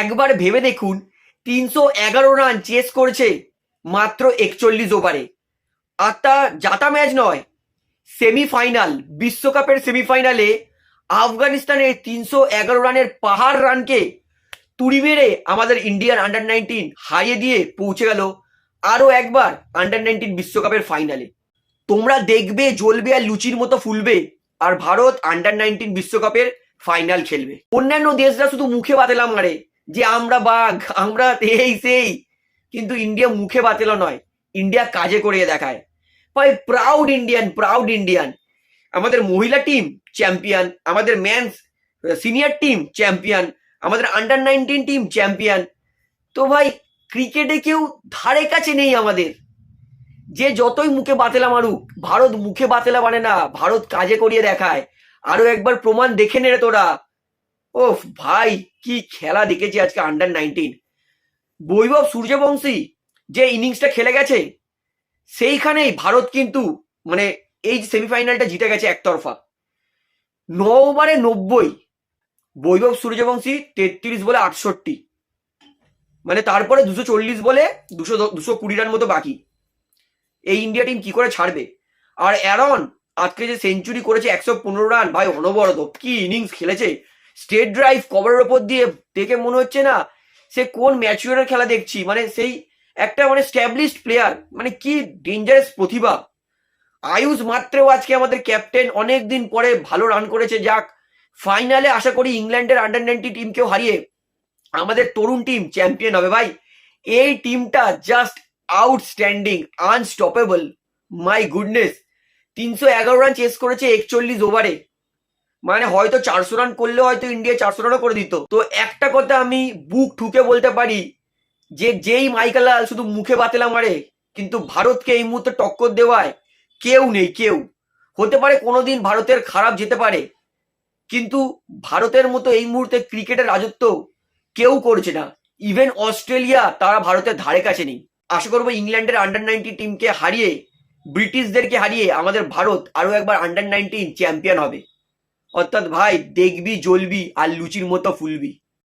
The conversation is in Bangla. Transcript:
একবার ভেবে দেখুন, 311 রান চেস করেছে মাত্র 41 ওভারে। আর তা জাতা ম্যাচ নয়, সেমিফাইনাল, বিশ্বকাপের সেমিফাইনালে আফগানিস্তানের 311 রানের পাহাড় রানকে তুড়ি মেরে আমাদের ইন্ডিয়ান আন্ডার 19 হারিয়ে দিয়ে পৌঁছে গেল আরও একবার আন্ডার 19 বিশ্বকাপের ফাইনালে। তোমরা দেখবে, জ্বলবে আর লুচির মতো ফুলবে, আর ভারত আন্ডার 19 বিশ্বকাপের ফাইনাল খেলবে। অন্যান্য দেশরা শুধু মুখে বাতেলা মারে যে আমরা বাঘ, আমরা এই সেই, কিন্তু ইন্ডিয়া মুখে বাতেলা নয়, ইন্ডিয়া কাজে করিয়ে দেখায়। ভাই প্রাউড ইন্ডিয়ান, প্রাউড ইন্ডিয়ান। আমাদের মহিলা টিম চ্যাম্পিয়ন, আমাদের মেন্স সিনিয়র টিম চ্যাম্পিয়ন, আমাদের আন্ডার 19 টিম চ্যাম্পিয়ন। তো ভাই ক্রিকেটে কেউ ধারে কাছে নেই আমাদের। যে যতই মুখে বাতেলা মারুক, ভারত মুখে বাতেলা মানে না, ভারত কাজে করিয়ে দেখায়। আরো একবার প্রমাণ দেখে নে রে তোরা। ও ভাই কি খেলা দেখেছি আজকে আন্ডার 19। বৈভব সূর্যবংশী যে ইনিংসটা খেলে গেছে, সেইখানেই ভারত কিন্তু মানে এই সেমিফাইনালটা জিতে গেছে একতরফা। 9 ওভারে 90, বৈভব সূর্যবংশী 33 বলে 68, মানে তারপরে 240 বলে 220 রান মতো বাকি। এই ইন্ডিয়া টিম কি করে ছাড়বে? আর অ্যারন আজকে যে সেঞ্চুরি করেছে 115 রান, ভাই অনবরত কি ইনিংস খেলেছে। স্টেট ড্রাইভ কভারের ওপর দিয়ে দেখে মনে হচ্ছে না সে কোন ম্যাচুয়ারের খেলা দেখছি, মানে সেই একটা মানে স্ট্যাবলিশড প্লেয়ার, মানে কি ডেঞ্জারাস প্রতিভা। আয়ুষ মাত্রেও আজকে আমাদের ক্যাপ্টেন অনেক দিন পরে ভালো রান করেছে। যাক, ফাইনালে আশা করি ইংল্যান্ডের আন্ডার 19 টিমকেও হারিয়ে আমাদের তরুণ টিম চ্যাম্পিয়ন হবে। ভাই এই টিমটা just outstanding, unstoppable. My goodness, 311 run chase করেছে 41 ওভারে, মানে হয়তো 400 রান করলে হয়তো ইন্ডিয়া 400 রানও করে দিত। তো একটা কথা আমি বুক ঠুকে বলতে পারি যে যেই মাইকেল শুধু মুখে বাতেলা মারে, কিন্তু ভারতকে এই মুহূর্তে টক্কর দেওয়ায় কেউ নেই। কেউ হতে পারে কোনোদিন ভারতের খারাপ যেতে পারে, কিন্তু ভারতের মতো এই মুহূর্তে ক্রিকেটের রাজত্ব কেউ করছে না। ইভেন অস্ট্রেলিয়া তারা ভারতের ধারে কাছে নেই। আশা করবো ইংল্যান্ডের আন্ডার 19 টিমকে হারিয়ে, ব্রিটিশদেরকে হারিয়ে আমাদের ভারত আরো একবার আন্ডার 19 চ্যাম্পিয়ন হবে। অর্থাৎ ভাই দেখবি, জ্বলবি আর লুচির মতো ফুলবি।